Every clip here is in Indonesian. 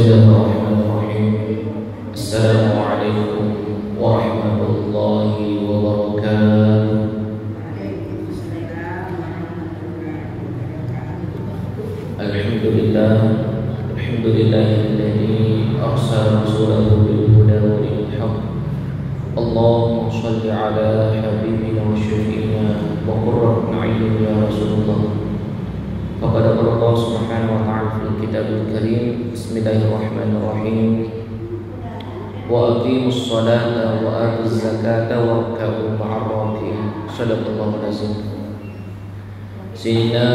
Bismillahirrahmanirrahim. Assalamualaikum warahmatullahi wabarakatuh. Alhamdulillahilladzi arsala rasulahu bil huda wa dinil haqq. Allahumma shalli ala habibina wa syafi'ina wa qurrati a'yunina ya Rasulullah. Faqad qala Allah subhanahu wa ta'ala fil kitabil karim. Bismillahirrahmanirrahim. Wa aqimus salata wa atuz zakata warka'u ma'ar raki'in. Shadaqallahu lazim. Sehingga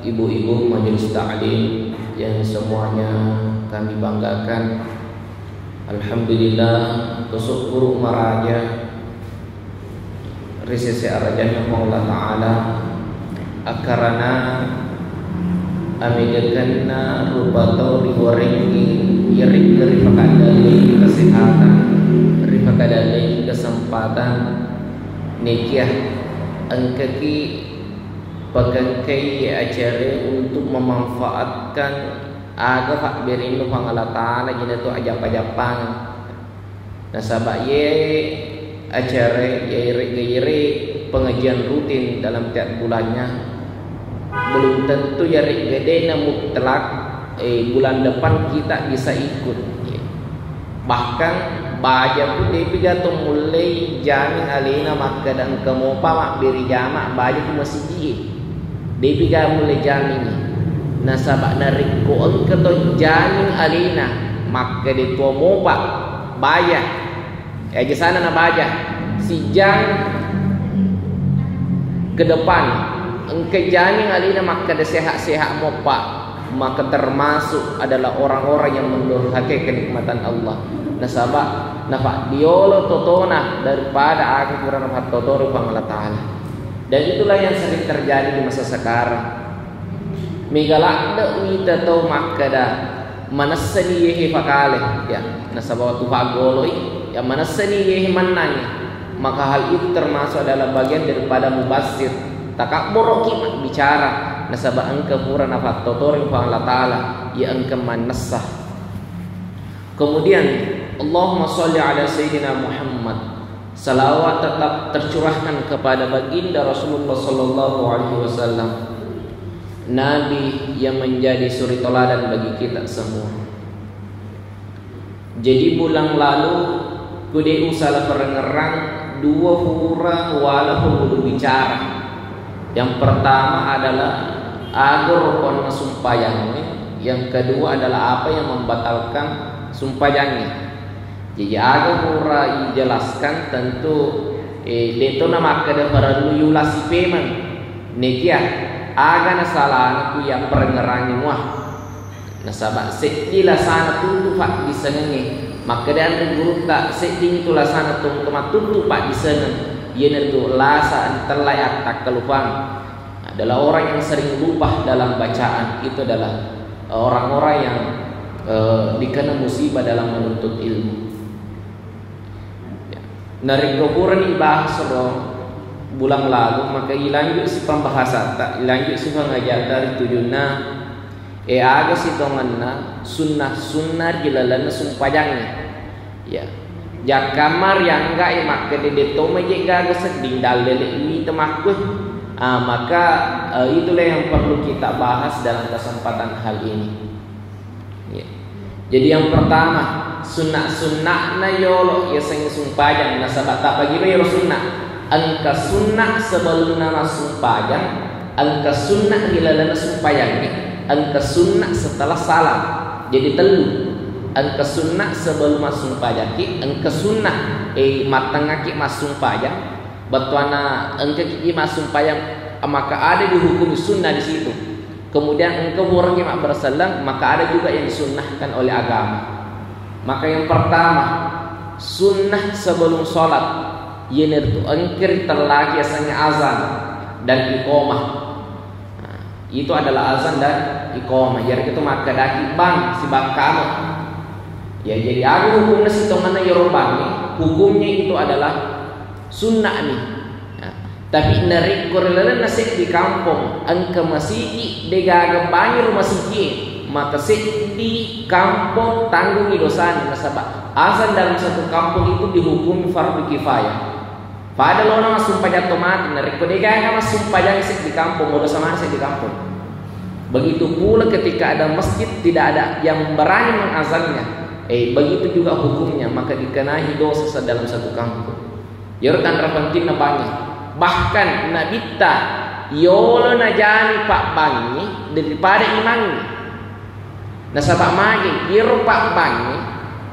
ibu-ibu majelis ta'lim yang semuanya kami banggakan, alhamdulillah bersyukur maraja risese arajana Allah Ta'ala akarana amigakanna rupato riwaringi yirik rifakadali kesehatan, rifakadali kesempatan nikah angkaki pagangkay acara untuk memanfaatkan aga pak berindu pang Allah Ta'ala jina tu ajap-ajapan nasabak ye acara ye pengajian rutin dalam tiap bulannya belum tentu yarik gede na mutlak bulan depan kita bisa ikut. Bahkan baja pun dia pidato mulai jamin alina maka dan kemopa mak beri jamak baja tu masih dia pidato mulai jamin nasabak narik ko angka to jamin alina maka dia tua mopa baja aja sana na baja si jam ke depan engke jamin alina maka de sehat-sehat mopa, maka termasuk adalah orang-orang yang mendurhakai kenikmatan Allah. Nasabak nafak diolo totona daripada aku kurang nafak totoro pang Allah Ta'ala. Dan itulah yang sering terjadi di masa sekarang. Migalak da wita to maka da manasani yehi fakale ya nasabak tu fagoloi ya manasani yehi mananya, maka hal itu termasuk adalah bagian daripada mubassir takabur kimat bicara nasabah angka pura nafat totoring fa Allah Ta'ala ya angka manasah. Kemudian Allahumma sholli ala sayyidina Muhammad, salawat tetap tercurahkan kepada baginda Rasulullah sallallahu alaihi wasallam, nabi yang menjadi suri teladan bagi kita semua. Jadi bulan lalu kude salah perengerang dua hura walau bicara. Yang pertama adalah agar rukun sumpahyannya, yang kedua adalah apa yang membatalkan sumpahyannya. Jadi agar pura dijelaskan tentu deto nama kada perlu yulasi peman nekia aga na salah aku yang perengerangnya muah nasabak sedila sana tuntu pak di sana maka dan guru tak seding itulah sana tuntu tuntu pak di sana. Ia itu lasa terlayak tak kelupaan adalah orang yang sering lupa dalam bacaan. Itu adalah orang-orang yang dikena musibah dalam menuntut ilmu. Narik gopuran ibahas bulan lalu maka ilanjut si pembahasan tak ilanjut si pengajar dari tujuannya aga si tonganna sunnah jilalana sumpajangnya ya. Jak kamar yang enggak maka dia toma je gaga seding dalil ini temakuh maka itulah yang perlu kita bahas dalam kesempatan hal ini ya. Jadi yang pertama sunnah na yolo ya sing sumpajang nasabak tak bagi yo sunnah angka sunnah sebelum nama sumpajang angka sunnah hilalana sumpajang angka sunnah setelah salam jadi telu. Angka sunnah sebelum masuk pajaki, angka sunnah matangaki masuk pajak, batuana angka kiki masuk pajak, maka ada dihukum sunnah di situ. Kemudian engkau orang yang bersalam, maka ada juga yang disunnahkan oleh agama. Maka yang pertama sunnah sebelum sholat, yaitu engkir terlagi asalnya azan dan iqomah. Itu adalah azan dan iqomah. Jadi itu maka daki bang si bang kamu. Ya jadi aku hukumnya si tongana yorobani, hukumnya itu adalah sunnah nih. Tapi narik korelana nasib di kampung angka masih degaga banyak rumah siki maka di kampung tanggung dosa nasabah azan dalam satu kampung itu dihukum fardu kifayah. Padahal orang sumpah jatuh mati, nariko dega mas sumpah jangan di kampung, mau dosa mana di kampung. Begitu pula ketika ada masjid tidak ada yang berani mengazannya, begitu juga hukumnya, maka dikenai dosa dalam satu kampung. Yorkan rapantina bangi, bahkan nabita yolo najani pak bangi daripada imang. Nasabak magi, yoro pak bangi.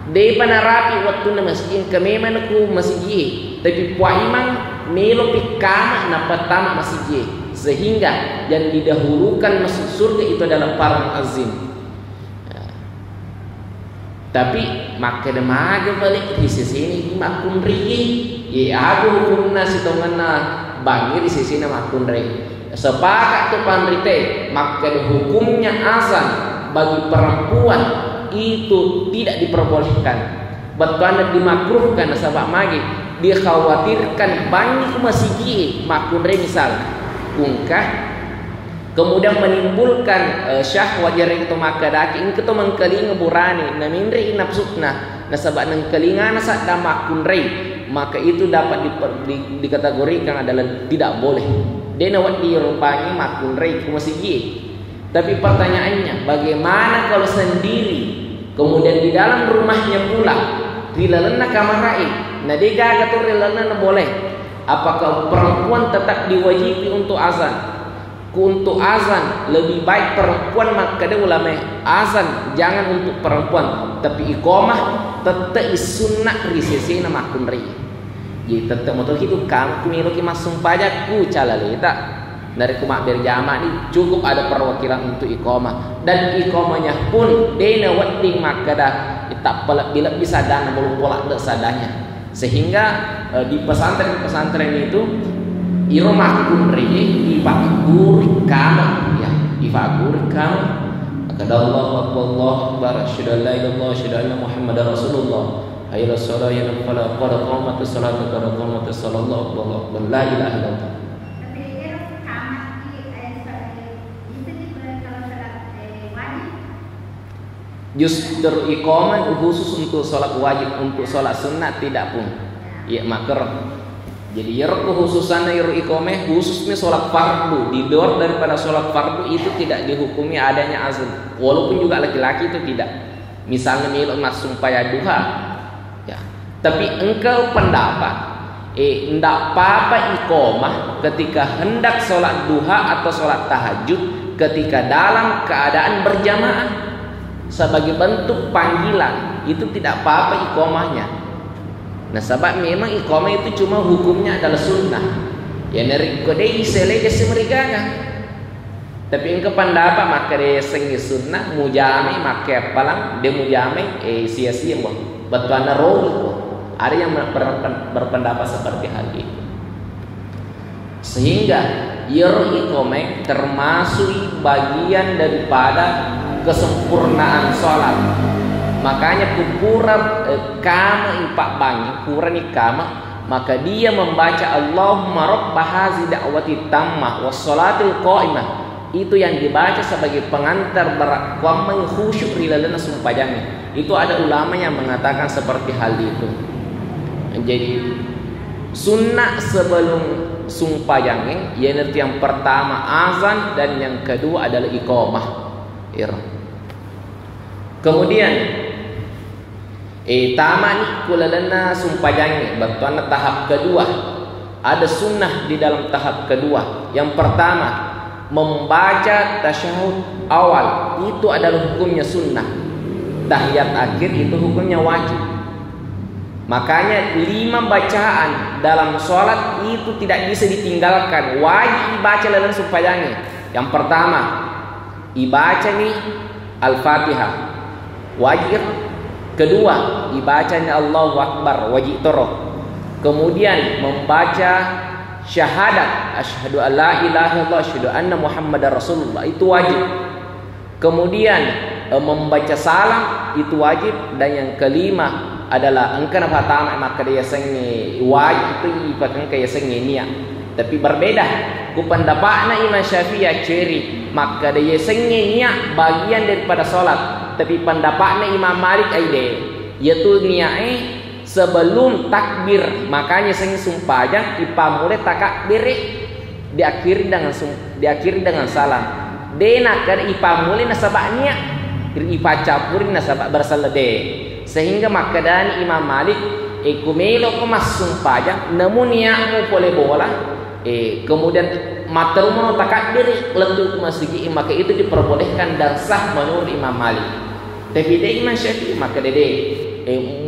Dei panarapi waktu na masjid kami manaku masjid tapi puai imang melo pikama na pertama masjid sehingga yang didahulukan masuk surga itu adalah para azim. Tapi maka demaga balik di sini makun ri ya aku hukumna sitonganna bangi di sini makun ri sepakat tu panrite maka hukumnya azan bagi perempuan itu tidak diperbolehkan, bahkan dimakruhkan. Sabab magi dikhawatirkan banyak masjid makun misal ungkah kemudian menimbulkan syahwat jaring itu maka daki ini kita mengkeling burani namindri nafsutna nasabak nengkelingan sadda makun maka itu dapat dikategorikan adalah tidak boleh. Dia nawat dirupani makun ku masjid. Tapi pertanyaannya, bagaimana kalau sendiri, kemudian di dalam rumahnya pula, rilalana kamarai, nah dia gagal tuh rilalana boleh. Apakah perempuan tetap diwajibi untuk azan? Untuk azan lebih baik perempuan maka dia ulama azan jangan untuk perempuan, tapi iqamah tetap sunnah risisi nama kunri. Jadi tetap motor itu kamu kumiruki masuk pajak ku calalita. Dari kumak berjamaah ini cukup ada perwakilan untuk iqamah dan iqamahnya pun dena wading maka dah tak pelak bila bisa dana belum polak sadanya sehingga di pesantren itu iromah kunri ifagur kama ya ifagur kama akada Allahu akbar asyhadu an la ilaha illallah asyhadu anna muhammadar rasulullah hayya as-salat ya fala qad qamatus salatu qad qamatus sallallahu alaihi wa la ilaha illallah. Justru iqamah khusus untuk sholat wajib, untuk sholat sunnah tidak pun. Ya makar. Jadi ya khususannya iqamah khususnya sholat fardu. Di luar daripada sholat fardu itu tidak dihukumi adanya azan. Walaupun juga laki-laki itu tidak. Misalnya milok mas sumpah duha. Ya. Tapi engkau pendapat, enggak apa-apa iqamah ketika hendak sholat duha atau sholat tahajud ketika dalam keadaan berjamaah. Sebagai bentuk panggilan itu tidak apa-apa iqamahnya. Nah sebab memang iqamah itu cuma hukumnya adalah sunnah. Ya neri kodei selege semerigana. Tapi engkau pendapat maka dia sengi sunnah mujami maka palang dia mujami sia-sia boh. Batuana roh. Ada yang berpendapat seperti hal itu. Sehingga iqamah termasuk bagian daripada kesempurnaan sholat. Makanya kupura kama impak bangi kuran ikama maka dia membaca Allahumma rabb hazi da'wati tammah was salatil qa'imah itu yang dibaca sebagai pengantar berakwam khusyuk rilalana sumpajami. Itu ada ulama yang mengatakan seperti hal itu. Jadi sunnah sebelum sumpajami yang pertama azan dan yang kedua adalah iqamah. Kemudian tamani kulalana sumpajang bantuan tahap kedua. Ada sunnah di dalam tahap kedua. Yang pertama membaca tasyahud awal itu adalah hukumnya sunnah. Tahiyat akhir itu hukumnya wajib. Makanya 5 bacaan dalam sholat itu tidak bisa ditinggalkan. Wajib dibaca dalam sumpajangnya. Yang pertama dibaca nih Al-Fatihah wajib. Kedua dibacanya Allahu Akbar wajib toro. Kemudian membaca syahadat asyhadu an la ilaha illallah asyhadu anna muhammadar rasulullah itu wajib. Kemudian membaca salam itu wajib. Dan yang kelima adalah engkau pertama maka dia sengi wajib itu ibaratkan kayak sengi niat. Tapi berbeda ku pendapatna Imam Syafi'i ceri maka dia sengnya niat bagian daripada solat. Tapi pendapatna Imam Malik aide yaitu niat sebelum takbir. Makanya seng sumpajang ipa mulai takbir diakhiri dengan salam. Dena kad ipa mulai nasabak niat ipa campurin nasabak bersalah de. Sehingga maka dan Imam Malik kumelo ko mas sumpajang namun niatmu boleh bola kemudian matrumo takbir lentuk masjid maka itu diperbolehkan dan sah menurut Imam Malik. Tapi dia Imam Syafi'i maka dia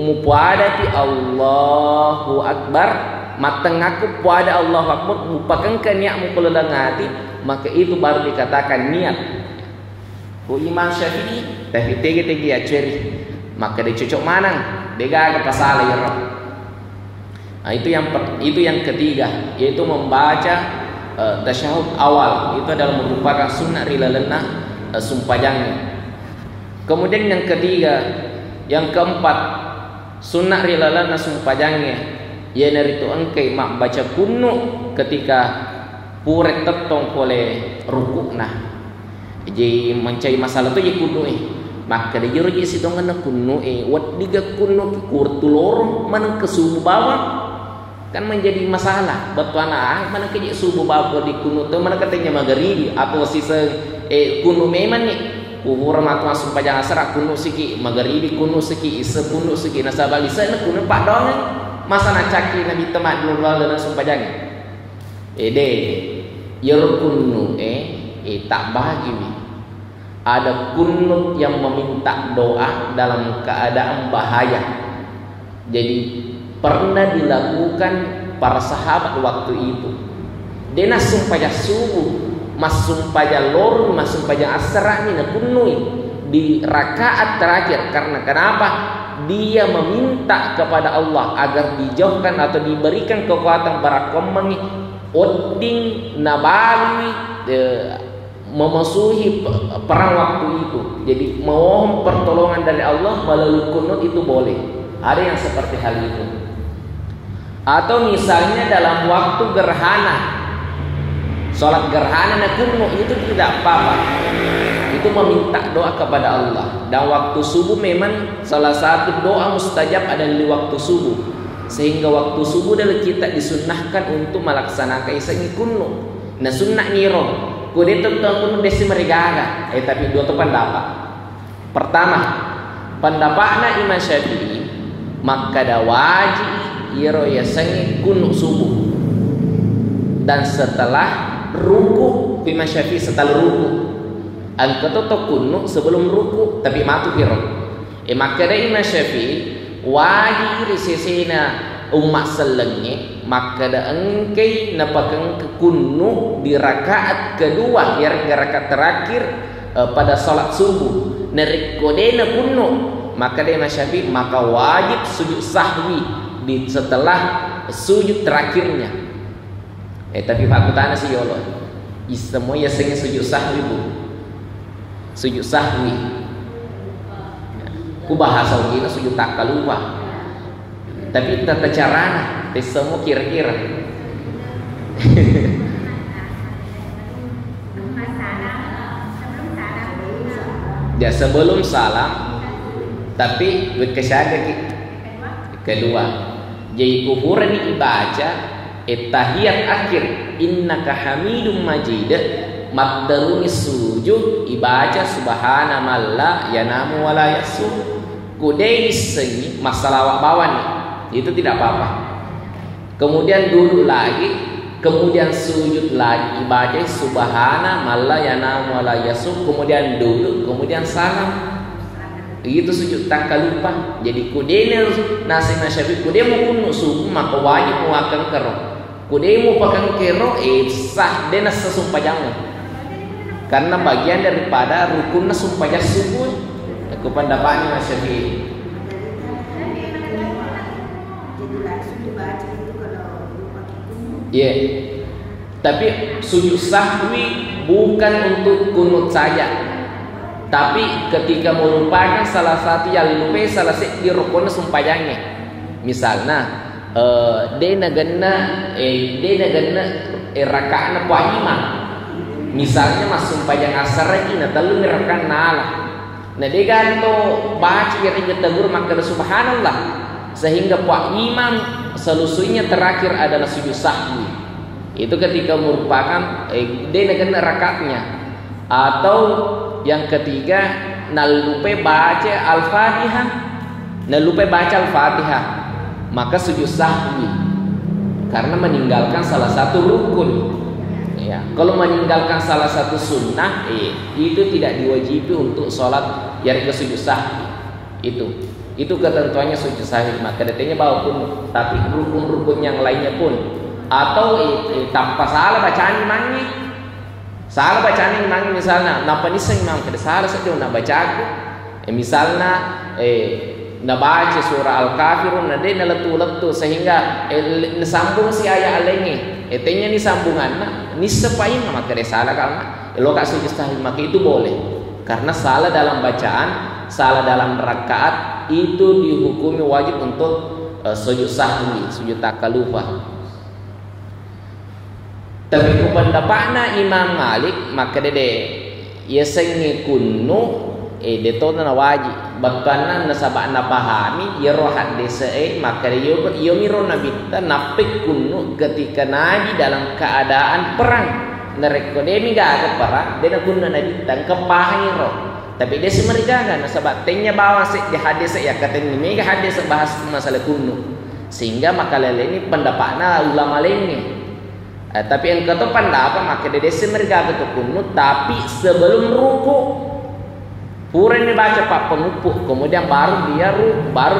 mupada ti Allahu Akbar matengaku pada Allahu Akbar mupakan niatmu pelelengati maka itu baru dikatakan niat. Ku Imam Syafi'i tapi tege-tege ya ceri maka dia cocok manang dia gak pasal ya. Nah, itu yang ketiga yaitu membaca tasyahud awal. Itu adalah merupakan sunnah rilalana sumpajangnya. Kemudian yang ketiga, yang keempat sunnah rilalana sumpajangnya ya naritu engkai mak baca kunu ketika puret tetong oleh rukuk nah. Jadi mencari masalah tu je kunu maka dia juru je situ ngana kunu wat diga kunu ki kurtulor mana ke subuh bawah kan menjadi masalah betulana mana ke subuh bawah di kunu tu mana katanya magharibi atau sisa kunu memang ni uhur matu masuk pajang asar kunu siki magharibi kunu siki isa kunu siki nasabali sana kunu pak dong masa nak caki nabi temat dulu lalu langsung pajang de yer kunu tak bagi ni. Ada kunut yang meminta doa dalam keadaan bahaya. Jadi pernah dilakukan para sahabat waktu itu. Dena sumpah subuh, mas sumpah lor, mas sumpah asra ni nak kunui di rakaat terakhir. Karena kenapa? Dia meminta kepada Allah agar dijauhkan atau diberikan kekuatan barakomang oding nabali memusuhi perang waktu itu. Jadi mohon pertolongan dari Allah melalui kunut itu boleh. Ada yang seperti hal itu. Atau misalnya dalam waktu gerhana, sholat gerhana nak kunut itu tidak apa-apa. Itu meminta doa kepada Allah. Dan waktu subuh memang salah satu doa mustajab adalah di waktu subuh. Sehingga waktu subuh adalah kita disunnahkan untuk melaksanakan iseng kunut. Nah sunnah niro kude tentang kuno desi mereka tapi dua tu pendapat. Pertama, pendapatna Imam Syafi'i maka dah wajib iro ya sangi kuno subuh dan setelah ruku Imam Syafi'i setelah ruku angkat tu kuno sebelum ruku tapi matu iro maka dah Imam Syafi'i wajib risisina umat selengnya maka da engkai napakan kunu di rakaat kedua ya rakaat terakhir pada salat subuh narikodena kunu maka dia Syafi'i maka wajib sujud sahwi di setelah sujud terakhirnya tapi Pak Kutana sih ya Allah semua ya sengnya sujud sahwi bu sujud sahwi ku bahasa gini sujud tak lupa tapi tata carana semua kira-kira ya sebelum salam tapi berkesyaga kedua jadi kuhur ini ibaca tahiyat akhir innaka hamidum majid maddaruni sujud ibaca subhana malla yanamu wala yasu kudai sengi masalah bawan nih itu tidak apa-apa. Kemudian duduk lagi, kemudian sujud lagi, ibadah subhana malla yanamu wala yasum, kemudian duduk, kemudian salam. Begitu sujud tak lupa. Jadi kudene nasi Syafi'i kudemu kunu subuh maka wajib muakan kero. Kudemu pakan kero sah dena sesumpah jangan. Karena bagian daripada rukun sumpah subuh. Aku pendapatnya Syafi'i. Tapi sujud sahwi bukan untuk kunut saja. Tapi ketika melupakan salah satu yang lupa salah satu di rukun sumpajangnya. Misalnya dena ganna rakaatna po imam. Misalnya masuk pajang asar lagi na telu rakaat nala. Nah dia ganto baca yang tegur maka subhanallah sehingga po imam selusunya terakhir adalah sujud sahwi. Itu ketika merupakan dena ganna rakaatnya. Atau yang ketiga nalupe baca al-fatihah, maka sujud sahwi karena meninggalkan salah satu rukun. Ya, kalau meninggalkan salah satu sunnah, itu tidak diwajibi untuk sholat yang ke sujud sahwi. Itu ketentuannya sujud sahwi. Maka detailnya bawa pun, tapi rukun-rukun yang lainnya pun, atau tanpa salah bacaan imamnya. Salah bacaan imam misalnya, napa nisang imam kada salah saja nak baca aku. Misalnya nak baca surah Al-Kafirun nade naletu sehingga sambung si ayat alainya. Etenya ni sambungan ni sepain maka kada salah karena lo kak sujud sahwi maka itu boleh. Karena salah dalam bacaan, salah dalam rakaat itu dihukumi wajib untuk sujud sahwi, sujud takalufah. Tapi pendapatnya Imam Malik maka dede ia sengi kunnu deto na wajib bakana nasabak na pahami ia rohat desa maka ia miro nabita napik kunnu ketika nabi dalam keadaan perang nareko demi gaga perang dena kunna nabita kepahi roh tapi dia semergaga nasabak tenya bawa di hadis ya katanya mega hadis bahas masalah kunnu sehingga maka lele ini pendapatnya ulama lainnya. Tapi yang kata pendapat maka dia semerga betul kunut tapi sebelum ruku pura ini baca pak pengupuk kemudian baru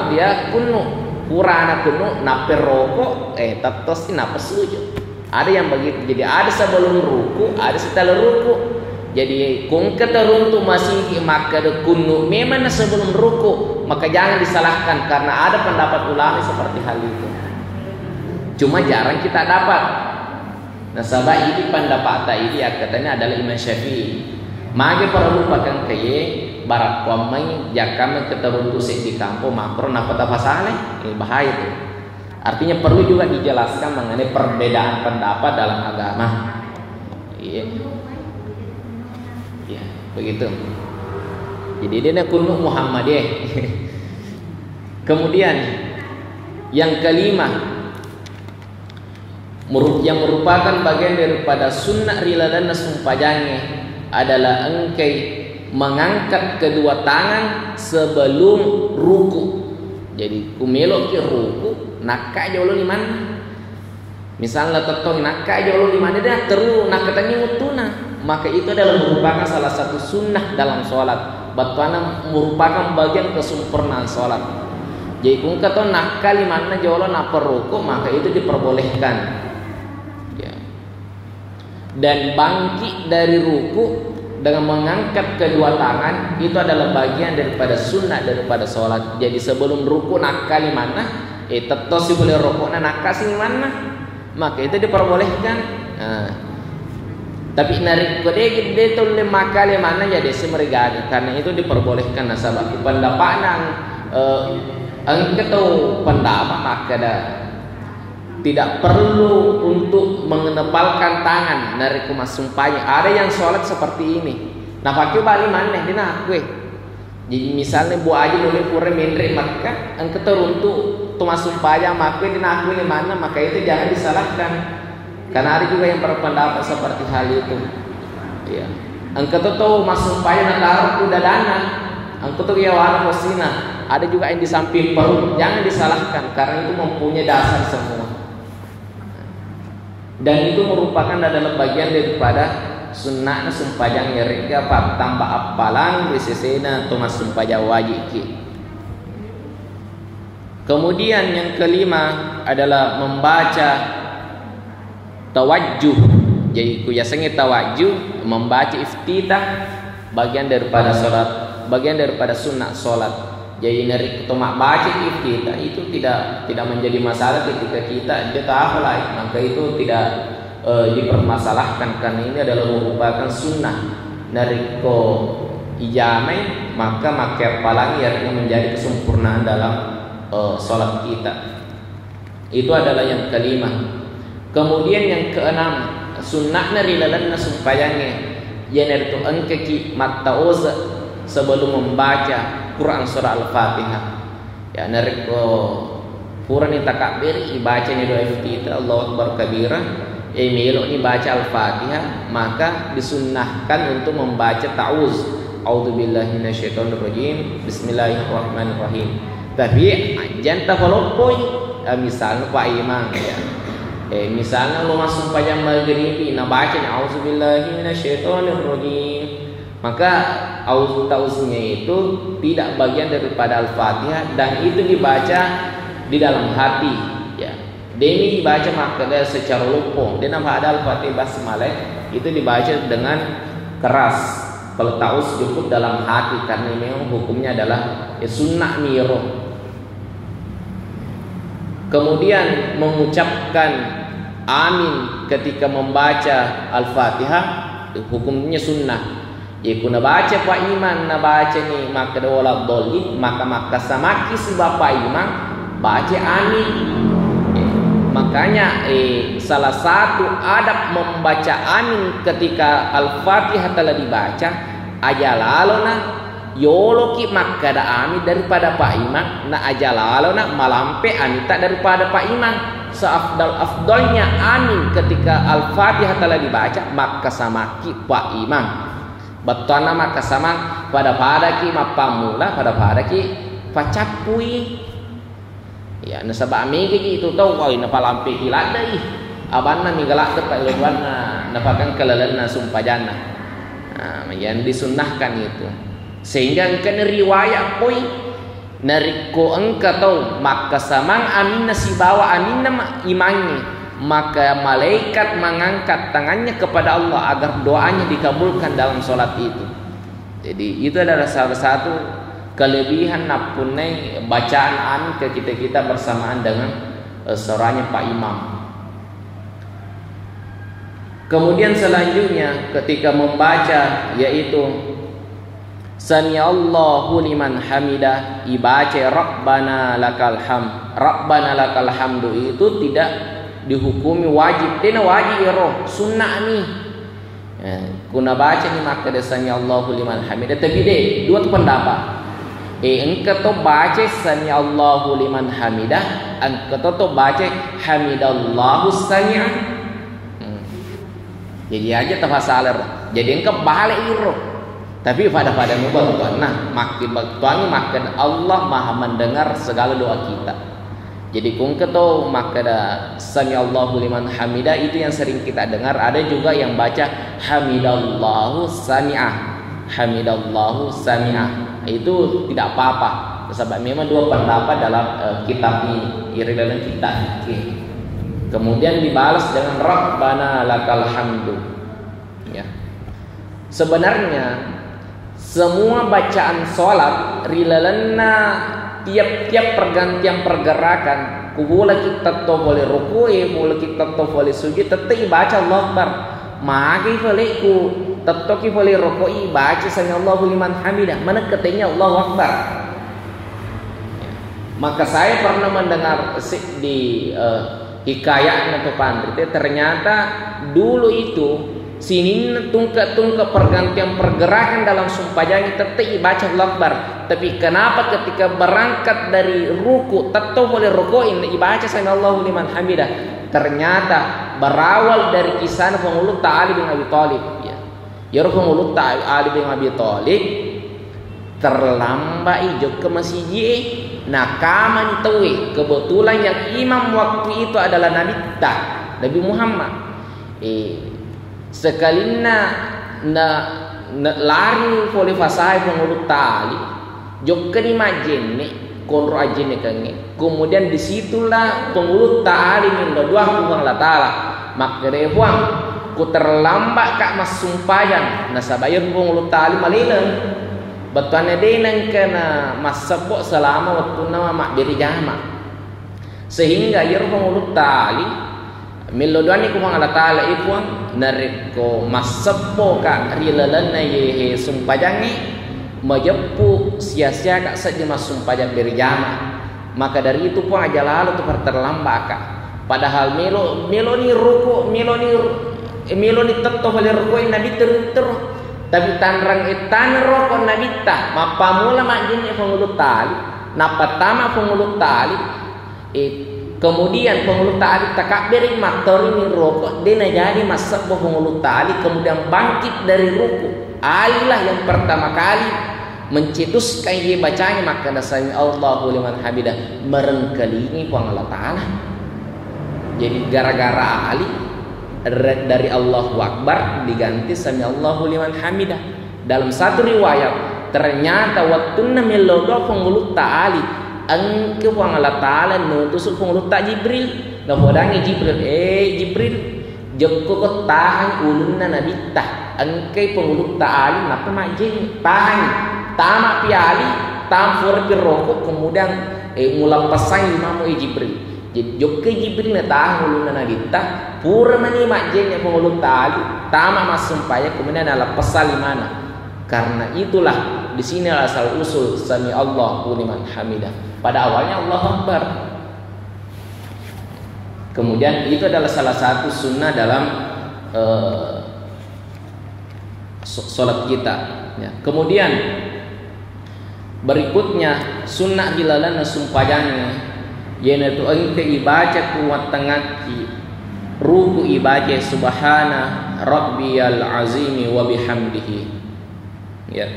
dia kunut pura anak kunut nape rokok tatos napa sujud ada yang begitu jadi ada sebelum ruku ada setelah ruku jadi kung keteruntu masih maka kunut memang sebelum ruku maka jangan disalahkan karena ada pendapat ulama seperti hal itu cuma jarang kita dapat. Nah sabab ini pendapat ini ya katanya adalah Imam Syafi'i. Mage perlu pakai kaya barat pamai jakam keteruntu di kampung makro napa tak pasal ini bahaya itu. Artinya perlu juga dijelaskan mengenai perbedaan pendapat dalam agama. Iya. Ya, begitu. Jadi dia nak kunut Muhammadiyah. Kemudian yang kelima yang merupakan bagian daripada sunnah riladan sumpajangnya adalah engkai mengangkat kedua tangan sebelum ruku. Jadi kumelok ke ruku nakka jolo di mana? Misalnya tetong nakka jolo di mana dah terus nak katanya mutuna. Maka itu adalah merupakan salah satu sunnah dalam sholat. Batwana merupakan bagian kesempurnaan sholat. Jadi kung kata nakka di mana jolo nak ruku maka itu diperbolehkan. Dan bangkit dari ruku dengan mengangkat kedua tangan itu adalah bagian daripada sunnah daripada sholat. Jadi sebelum ruku nakal mana, tetosi boleh rukukna nakal sing mana, maka itu diperbolehkan. Tapi narik kode gede tu lima kali mana jadi semerga karena itu diperbolehkan nasabah. Pendapat nang angkat tu pendapat maka dah. Tidak perlu untuk mengenepalkan tangan dari kumas sumpahnya. Ada yang sholat seperti ini. Nah pakai balik mana dia nak gue. Jadi misalnya buat aja boleh pura menre maka engkau teruntuk tumas sumpahnya maka dia nak gue mana maka itu jangan disalahkan. Karena ada juga yang berpendapat seperti hal itu. Ya. Engkau tahu mas sumpahnya nak taruh kuda dana. Engkau tahu ya warna posina. Ada juga yang di samping perut. Jangan disalahkan karena itu mempunyai dasar semua. Dan itu merupakan adalah bagian daripada sunnah sumpajang yerika pak tambah apalan bisesena tumas sumpajang wajib. Kemudian yang kelima adalah membaca tawajjuh. Jadi kuyasangi tawajjuh membaca iftitah bagian daripada salat, bagian daripada sunnah salat. Jadi dari tomak baca kita itu tidak menjadi masalah ketika kita tahu lah, maka itu tidak dipermasalahkan karena ini adalah merupakan sunnah dari ko ijamai maka makai palang yang menjadi kesempurnaan dalam sholat kita. Itu adalah yang kelima. Kemudian yang keenam, sunnahna rilalanna sumpayangnya yanartu angkaki mattauz sebelum membaca Quran surah Al-Fatihah. Ya nariko pura ni takbir ibaca ni doa iftitah Allahu Akbar kabira. Melo ni baca Al-Fatihah, maka disunnahkan untuk membaca ta'uz. A'udzubillahi minasyaitonirrajim. Bismillahirrahmanirrahim. Tapi jangan terlalu misalnya Pak Imam ya. Misalnya lo masuk pajang maghrib, nak baca A'udzubillahi minasyaitonirrajim. Maka ta'uznya itu tidak bagian daripada Al-Fatihah dan itu dibaca di dalam hati ya. Demi dibaca maka secara lupa. Dia nama ada Al-Fatihah basmalah itu dibaca dengan keras. Kalau ta'uz cukup dalam hati karena memang hukumnya adalah sunnah miro. Kemudian mengucapkan amin ketika membaca Al-Fatihah hukumnya sunnah. Ya kuna baca Pak Imam na baca ni maka wala dhalli maka samaki si Bapak Imam baca amin. Makanya salah satu adab membaca amin ketika Al-Fatihah telah dibaca ajalalona yoloki maka ada amin daripada Pak Imam na ajalalona malampe amin tak daripada Pak Imam. Seafdal-afdalnya amin ketika Al-Fatihah telah dibaca maka samaki Pak Imam. Batana maka sama pada ki mapamula pada ki pacapui. Ya nasaba amigi itu tahu kau ina palampe kilat dai. Abanna minggalak tepat luarna napakan kelalanna sumpajana. Nah, yang disunnahkan itu. Sehingga engkau riwayat poi nariko engkau tahu maka samang amin si bawa amin nama imannya. Maka malaikat mengangkat tangannya kepada Allah agar doanya dikabulkan dalam sholat itu. Jadi itu adalah salah satu kelebihan napunai bacaan amin ke kita bersamaan dengan suaranya Pak Imam. Kemudian selanjutnya ketika membaca yaitu Sami'allahu liman hamidah ibaca Rabbana lakal hamd. Rabbana lakal hamdu itu tidak dihukumi wajib, dia wajib roh sunnah ni. Kuna baca ni maka desanya Allahu liman hamidah. Tapi deh dua pendapat. Engkau tu baca sami Allahu liman hamidah, engkau tu baca hamidallahu sami'an. Jadi aja terfasaler. Jadi engkau balik roh. Tapi pada nubuat nah makin bertuan makin Allah Maha mendengar segala doa kita. Jadi kung keto maka sami Allahu liman hamidah itu yang sering kita dengar. Ada juga yang baca hamidallahu sami'ah. Hamidallahu sami'ah. Itu tidak apa-apa. Sebab memang dua pendapat dalam kitab ini, dalam kitab. Kemudian dibalas dengan Rabbana lakal hamdu. Ya. Sebenarnya semua bacaan sholat rilalana tiap-tiap pergantian pergerakan kubula kita to boleh rukui boleh kita to boleh sujud tetap baca Allah Akbar magi boleh ku tetap boleh rukui baca sami Allahu liman hamidah mana katanya Allahu Akbar. Maka saya pernah mendengar di hikayat atau pandri ternyata dulu itu sini tungka pergantian pergerakan dalam sumpahnya tetap baca Allah Akbar. Tapi kenapa ketika berangkat dari ruku tetap boleh ruku ini baca sami Allahu liman hamidah? Ternyata berawal dari kisah pengulut Ali bin Abi Thalib ya. Ya pengulut Ali bin Abi Thalib terlambat ijo ke masjid nakaman tahu kebetulan yang imam waktu itu adalah Nabi Muhammad. Sekalina na lari oleh fasai pengulut tali jok ke majen ni konro ajen ni kange kemudian disitulah pengulut tali minta dua kuang la taala mak rebuang ku terlambat kak mas sumpayan nasabayar pengulut tali malina batane de nang kana mas sebok selama waktu nama mak diri jama sehingga yer pengulut tali melodani ku Allah taala ipuang nariko masebo ka rilalana ye sumpajangi majepu sia-sia kak saja mas sumpajang berjama maka dari itu pun aja lalu tu terlambat. Padahal melo ni ruku, melo ni tetap oleh ruku nabi terus. Tapi tanrang etan rokok nabi tah, mapa mula majin pengulut tali, napa tama pengulut tali, kemudian pengulut tali takbir maktor ini rokok, dia jadi masak pengulut tali, kemudian bangkit dari ruku. Alilah yang pertama kali mencetuskan dia bacanya maka dasarnya Allahu liman hamidah merengkelingi puang Allah Ta'ala. Jadi gara-gara Ali dari Allahu Akbar diganti sami Allahu liman hamidah. Dalam satu riwayat ternyata waktu melodo pengulut ta'ali engke puang Allah Ta'ala nutus pengulut ta Jibril ngapodangi Jibril Jibril joko ko tahan ulunna nabi tah engke pengulut ta'ali napa majin tahan tama piali tamfur pirokok kemudian mula pesan imamu Jibril. Jadi jokke Jibril na tahan ulunna nabi tah pura mani majin yang pengulut ta'ali tama masumpaya kemudian ala pesal mana. Karena itulah di sini asal usul sami Allahu liman hamidah. Pada awalnya Allahu Akbar. Kemudian itu adalah salah satu sunnah dalam solat kita. Ya. Kemudian berikutnya sunnah dilalana sumpajanya, yaitu engke ibaca kuat tengah ruku ibaca subhana rabbiyal azimi wa bihamdihi. Ya.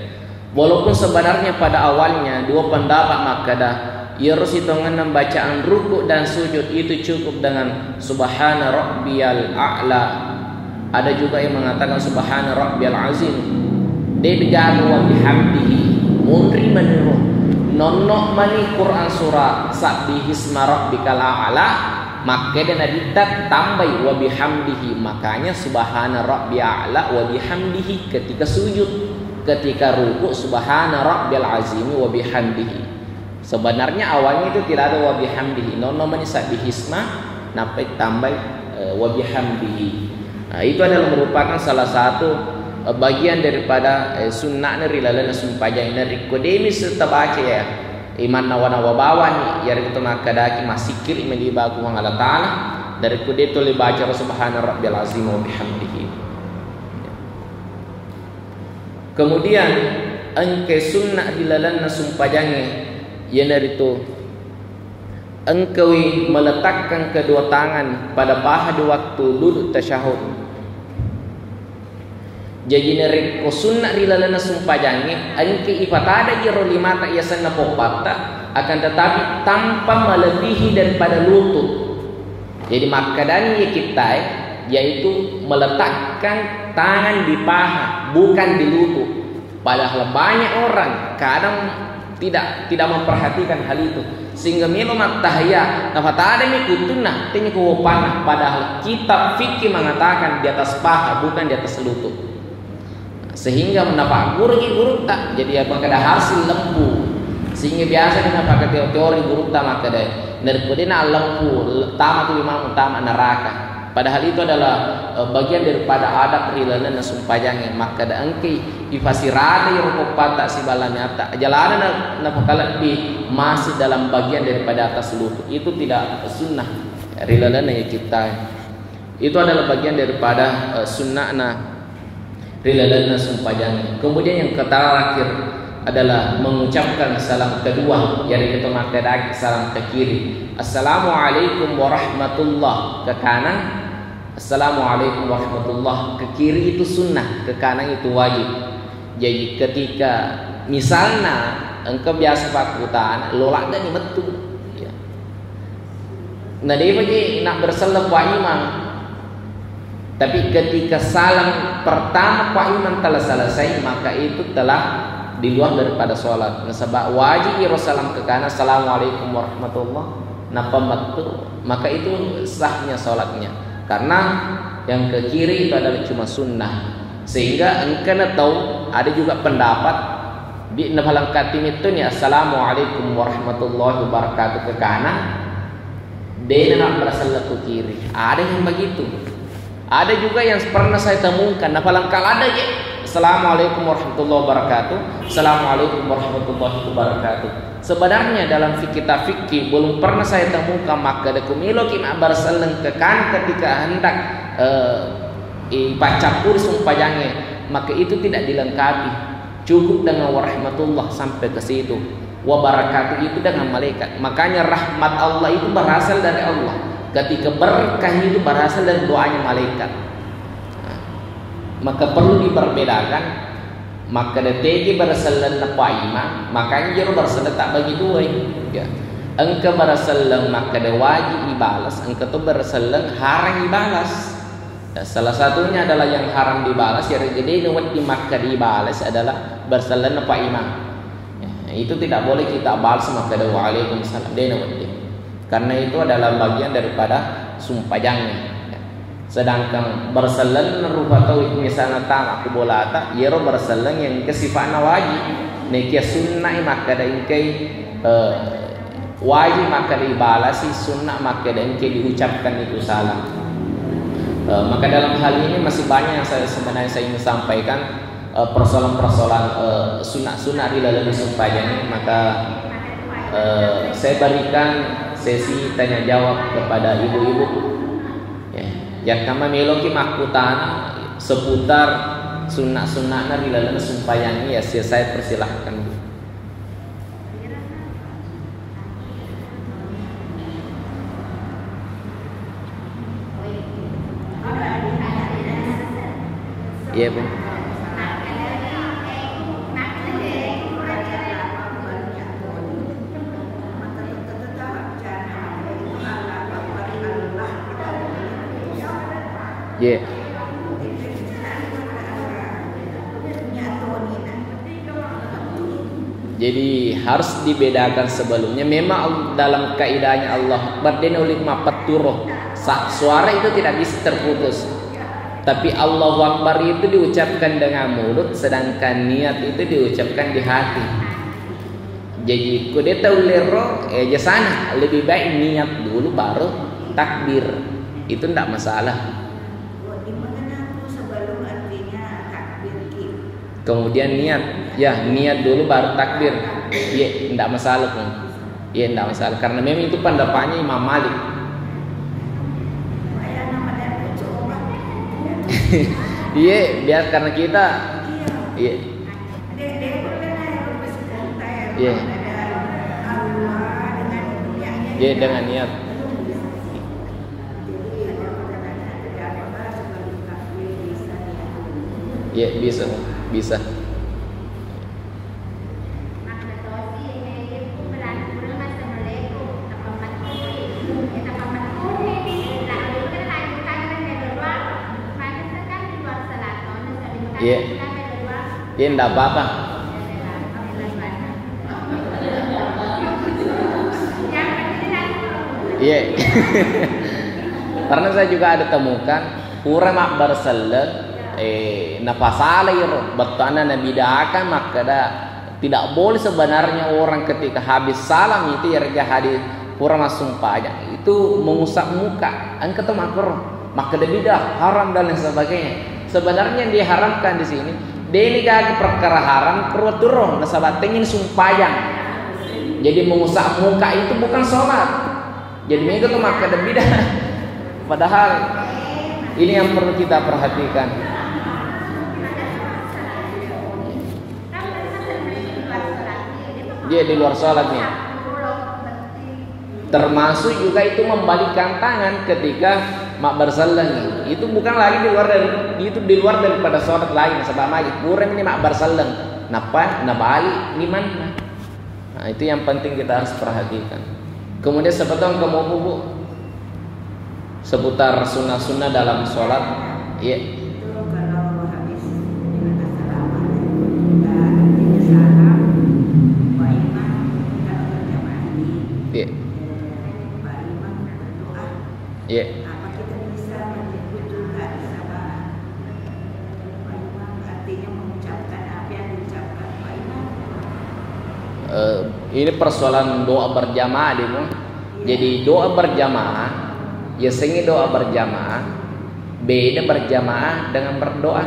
Walaupun sebenarnya pada awalnya dua pendapat makadah ya harus hitungan bacaan ruku dan sujud itu cukup dengan subhana rabbiyal a'la. Ada juga yang mengatakan subhana rabbiyal azim. Dia digalu wa bihamdihi. Mundri maniru. Nonno mani Quran surah sabbihisma rabbikal a'la. Maka dia naditat tambah wa bihamdihi. Makanya subhana rabbiyal a'la wa bihamdihi ketika sujud. Ketika ruku subhana rabbiyal azimi wa bihamdihi. Sebenarnya awalnya itu tidak ada wa bihamdihi. Nono menyesat bihisma napai tambah wa bihamdihi. Nah, itu adalah merupakan salah satu bagian daripada sunnah rilalana sumpajai nari kodemi serta baca ya. Iman nawana wabawa ni yar kita makadaki masikir iman dibaku Allah Ta'ala dari kode itu baca subhana rabbiyal azimi wa bihamdihi. Kemudian engke sunnah dilalana sumpajanya yanaritu engkau meletakkan kedua tangan pada paha di waktu duduk tasyahud. Jadi nariko sunnah dilalana sumpajanya engke ifatada jero limata iasanna popata akan tetapi tanpa melebihi daripada lutut. Jadi makadani kita yaitu meletakkan tangan di paha bukan di lutut. Padahal banyak orang kadang tidak memperhatikan hal itu sehingga melo matahya nafatade mi kutuna tanya kuopana padahal kitab fikih mengatakan di atas paha bukan di atas lutut sehingga mendapat guru tak jadi apa kada hasil lembu sehingga biasa kita pakai teori guru tak maka deh nerkodena lembu tama tu imam utama neraka. Padahal itu adalah bagian daripada adab rilalana sumpajangnya maka da engke ifasirada yang kopata si balanyata jalanan na pakalat di masih dalam bagian daripada atas lutut itu tidak sunnah rilalana yang kita itu adalah bagian daripada sunnahna rilalana sumpajangnya. Kemudian yang terakhir adalah mengucapkan salam kedua yaitu kita makadaki salam ke kiri assalamualaikum warahmatullah ke kanan assalamualaikum warahmatullah ke kiri itu sunnah ke kanan itu wajib. Jadi ketika misalnya engkau biasa pakutan lolak dan betul ya. Nah dia pergi nak bersalam Pak Imam tapi ketika salam pertama Pak Imam telah selesai maka itu telah di luar daripada sholat. Nah, sebab wajib salam ke kanan assalamualaikum warahmatullah napa betul maka itu sahnya sholatnya karena yang ke kiri itu adalah cuma sunnah sehingga engkau tahu ada juga pendapat di nafalang katim itu nih assalamualaikum warahmatullahi wabarakatuh ke kanan dia nak bersalam ke kiri ada yang begitu ada juga yang pernah saya temukan nafalang kal ada ya Assalamualaikum warahmatullahi wabarakatuh, Assalamualaikum warahmatullahi wabarakatuh. Sebenarnya dalam fikih belum pernah saya temukan maka dekumilo kima barsaleng kekan ketika hendak baca pur sumpayangnya, maka itu tidak dilengkapi, cukup dengan warahmatullah sampai ke situ. Wabarakatuh itu dengan malaikat. Makanya rahmat Allah itu berasal dari Allah, ketika berkah itu berasal dari doanya malaikat. Maka perlu diperbedakan. Maka detegi barasallan napa imam, makanya jero barasallan tak bagi dua ya. Engka barasallan maka de wajib dibalas, engka tu barasallan haram dibalas. Ya, salah satunya adalah yang haram dibalas ya jadi di maka dibalas adalah barasallan napa imam. Ya, itu tidak boleh kita balas maka de waalaikumsalam dena wadi. Karena itu adalah bagian daripada sumpah jangan. Sedangkan berselang rupa tauhid misalnya tak aku bolata yero berselang yang kesifatnya wajib nekia sunnah maka ada ingkai wajib maka dibalasi sunnah maka ada ingkai diucapkan itu salah. Maka dalam hal ini masih banyak yang sebenarnya saya ingin sampaikan persoalan-persoalan sunnah-sunnah di dalam sumpahnya. Maka saya berikan sesi tanya jawab kepada ibu-ibu. Yang kami meloki makutan seputar sunnah-sunnahnya di dalam sumpayang ya saya persilahkan. Iya Bu. Yeah. Jadi harus dibedakan sebelumnya. Memang dalam kaidahnya Allah berdena ulik mapaturoh suara itu tidak bisa terputus. Tapi Allahu Akbar itu diucapkan dengan mulut, sedangkan niat itu diucapkan di hati. Jadi kudeta ulero jasana lebih baik niat dulu baru takbir. Itu tidak masalah. Kemudian niat, ya niat dulu baru takbir, ya tidak masalah pun, ya tidak masalah karena memang itu pendapatnya Imam Malik. Iya, biar karena kita, iya, iya, iya dengan niat. Iya bisa. Bisa. Iya. Iya enggak apa-apa. Iya. Karena saya juga ada temukan kurang berselang napasala yero batana nabidakan maka tidak boleh sebenarnya orang ketika habis salam itu ya rega hadis kurang langsung pajak itu mengusap muka angkat makruh maka bidah haram dan lain sebagainya. Sebenarnya yang diharamkan di sini deni kaki perkara haram keruat turun nasabat ingin sumpayang. Jadi mengusap muka itu bukan sholat. Jadi mereka tuh maka bidah. Padahal ini yang perlu kita perhatikan. Dia di luar sholatnya. Termasuk juga itu membalikkan tangan ketika mak bersaleng. Itu bukan lagi di luar daripada sholat lain. Sebab lagi kurang ini mak bersaleng. Napa? Nabalik gimana? Nah itu yang penting kita harus perhatikan. Kemudian sebetulnya kamu bu seputar sunnah-sunnah dalam sholat. Iya. Iya. Apa kita bisa menyebut juga sama artinya mengucapkan apa yang diucapkan Pak Imam? Ini persoalan doa berjamaah deh, Bang. Jadi doa berjamaah, ya sengi doa berjamaah beda berjamaah dengan berdoa.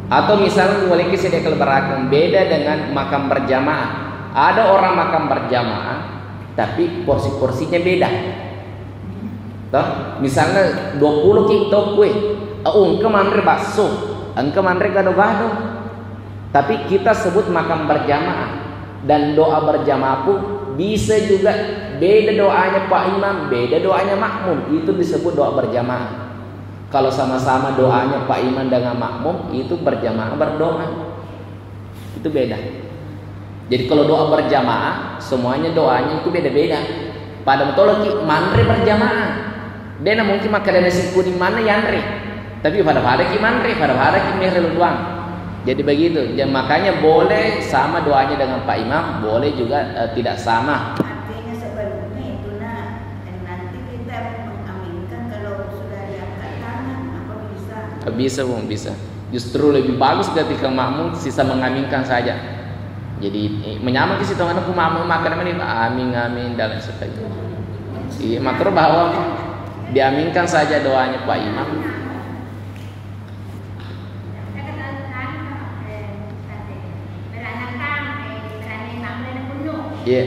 Atau misalnya boleh kita berakam beda dengan makan berjamaah. Ada orang makan berjamaah tapi porsi-porsinya beda. Toh, misalnya 20 kilo kue, engke manre bakso, engke manre gado-gado. Tapi kita sebut makan berjamaah dan doa berjamaah pun bisa juga beda doanya Pak Imam, beda doanya makmum. Itu disebut doa berjamaah. Kalau sama-sama doanya Pak Imam dengan makmum itu berjamaah berdoa. Itu beda. Jadi kalau doa berjamaah semuanya doanya itu beda-beda. Pada betul manre berjamaah. Dia mungkin makan nasi kuning mana yanre. Tapi pada ki manre, pada ki mere luang. Jadi begitu. Dan makanya boleh sama doanya dengan Pak Imam, boleh juga tidak sama. Artinya sebelumnya itu nanti kita mengaminkan kalau sudah diangkat tangan apa bisa? Bisa Bung, bisa. Justru lebih bagus ketika makmum sisa mengaminkan saja. Jadi menyamai situ anakku makmum makan ini amin amin dan lain sebagainya. Iya, makro bahwa diaminkan saja doanya Pak Imam. Iya.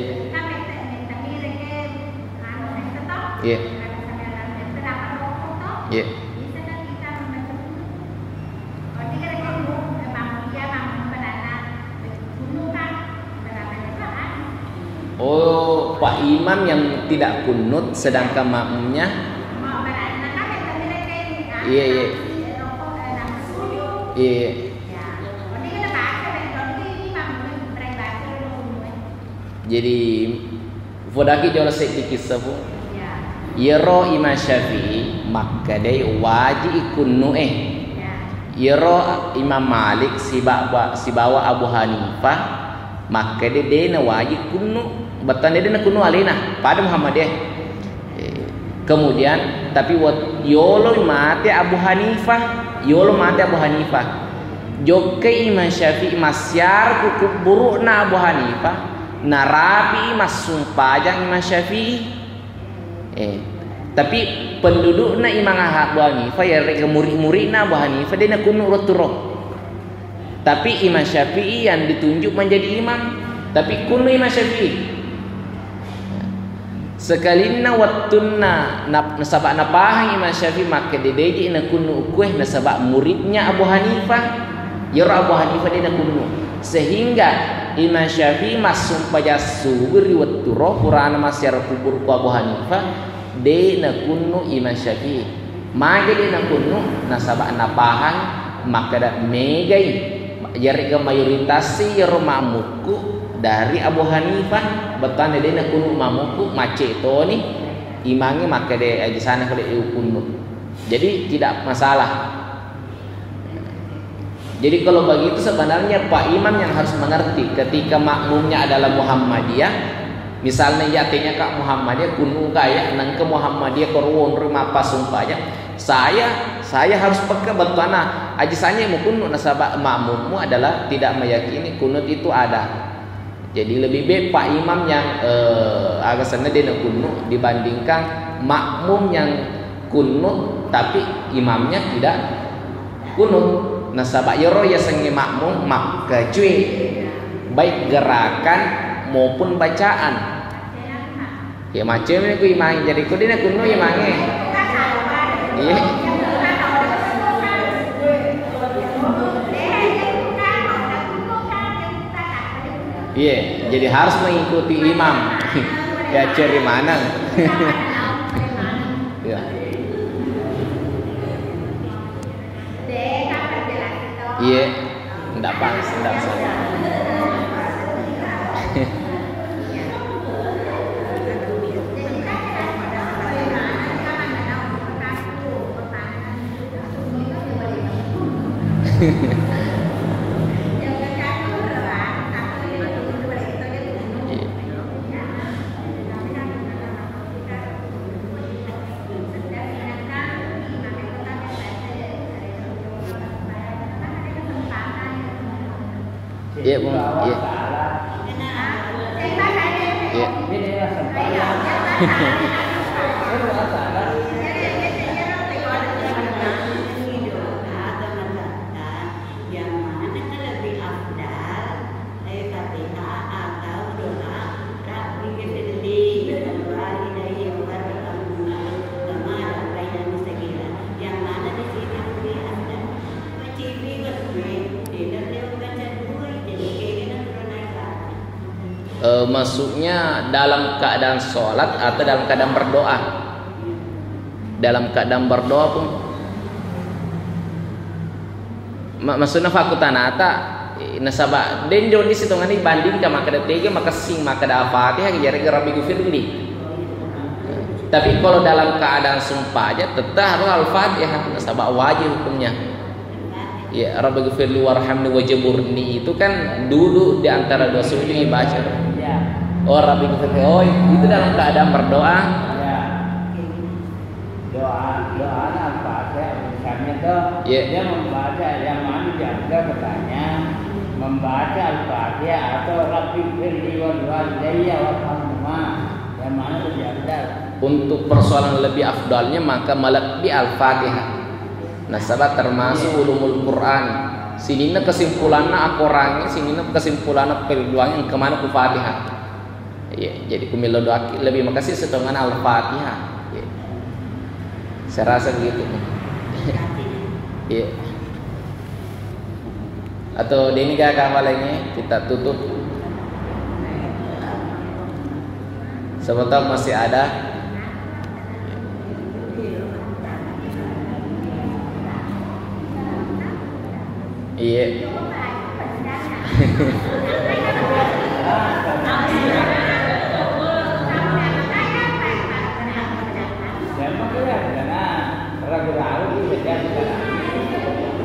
Iya. Iya. Oh, Pak Imam yang tidak kunut sedangkan makmumnya. Iya, iya. Iya. Jadi fodaki jolo sedikit sabu. Yero Imam Syafi'i maka dia wajib kunnu Yero Imam Malik si bawa Abu Hanifah maka dia wajib kunnu. Betul dia kunnu alina pada Muhammadiyah. Kemudian tapi yolo mati Abu Hanifah, Joke Imam Syafi'i masyar kuku burukna Abu Hanifah, narapi mas sumpajang Imam Syafi'i. Tapi pendudukna Imam Abu Hanifah ya reka murid-muridna Abu Hanifah dia nak kunut roturoh. Tapi Imam Syafi'i yang ditunjuk menjadi imam, tapi kunut Imam Syafi'i. Sekalina wattunna nasabak napahang Imam Syafi'i maka dedeji na kunut kueh nasabak muridnya Abu Hanifah. Ya Abu Hanifah dia nak kunut. Sehingga Imam Syafi'i masuk pajasu riwat turoh purana masyarakat kubur ku Abu Hanifah de na kunnu Imam Syafi'i mage de na kunnu nasabak napahan maka da megai jari mayoritas ya mamuku dari Abu Hanifah betan de na kunnu mamuku mace to ni imange maka de aja sana kalau kunnu jadi tidak masalah. Jadi kalau begitu sebenarnya Pak Imam yang harus mengerti ketika makmumnya adalah Muhammadiyah, misalnya yatinya Kak Muhammadiyah kunu kaya nang ke Muhammadiyah korwon rumah pasumpanya, saya harus pakai betana ajisanya mau kunut nasabak makmummu adalah tidak meyakini kunut itu ada. Jadi lebih baik Pak Imam yang agak sana dia kunut dibandingkan makmum yang kunut tapi imamnya tidak kunut. Nasabak yoro ya sengi makmum maka cuy baik gerakan maupun bacaan ya macam ni ku imang jadi ku dina kuno imange iya iya jadi harus mengikuti imam ya cari mana ya iya, enggak pas, enggak salah. Iya, Bung. Iya. Iya. Yang Maksudnya dalam keadaan sholat atau dalam keadaan berdoa. Dalam keadaan berdoa pun maksudnya fakutanata nasaba den di situ ngani banding ka maka datege maka sing maka da Fatihah jare Rabbi gufirli. Tapi kalau dalam keadaan sumpah aja tetap harus Al-Fatihah, nasaba wajib hukumnya. Ya Rabbi gufirli warhamni wajburni itu kan dulu di antara dua sujud dibaca. Oh Rabbi gufirli, oh itu dalam keadaan berdoa. Doa Al-Fatihah misalnya tuh dia membaca yang mana jaga katanya membaca Al-Fatihah atau Rabbi firli wal walidayya warhamhuma yang mana jaga. Untuk persoalan lebih afdalnya maka melebih Al-Fatihah. Nasabah termasuk ulumul Quran. Sinina kesimpulannya aku orangnya, sinina kesimpulannya peluangnya kemana ku Fatihah. Ya, jadi kumilu doa lebih makasih setongan Al-Fatihah. Saya rasa begitu. Iya. Atau ini gak kamalnya kita tutup. Sebetulnya masih ada. Iya.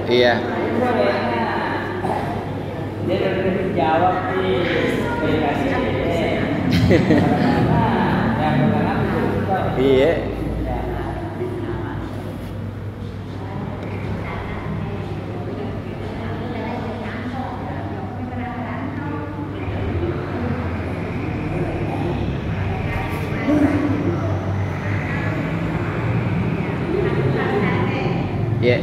Iya. Dia udah jawab di Iya. Iya.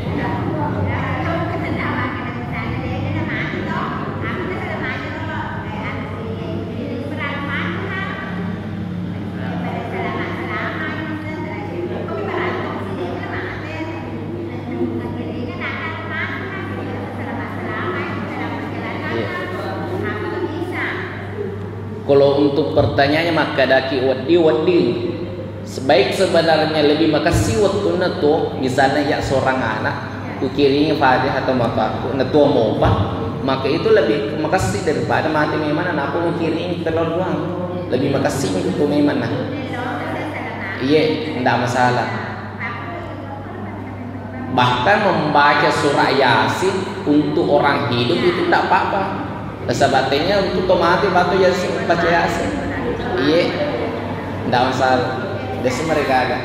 Kalau untuk pertanyaannya maka daki wadi sebaik sebenarnya lebih makasih waktu neto misalnya ya seorang anak kukiringi Fatihah atau maka aku neto mau maka itu lebih makasih daripada mati memang anak aku kukiringi telur doang lebih makasih itu memang iya tidak masalah. Bahkan membaca surah Yasin untuk orang hidup itu tidak apa-apa. Sahabatnya untuk tomati batu Yasin baca Yasin. Iya, tidak masalah. Desa mereka ada.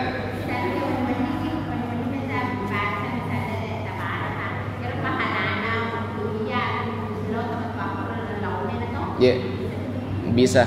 Iya, bisa.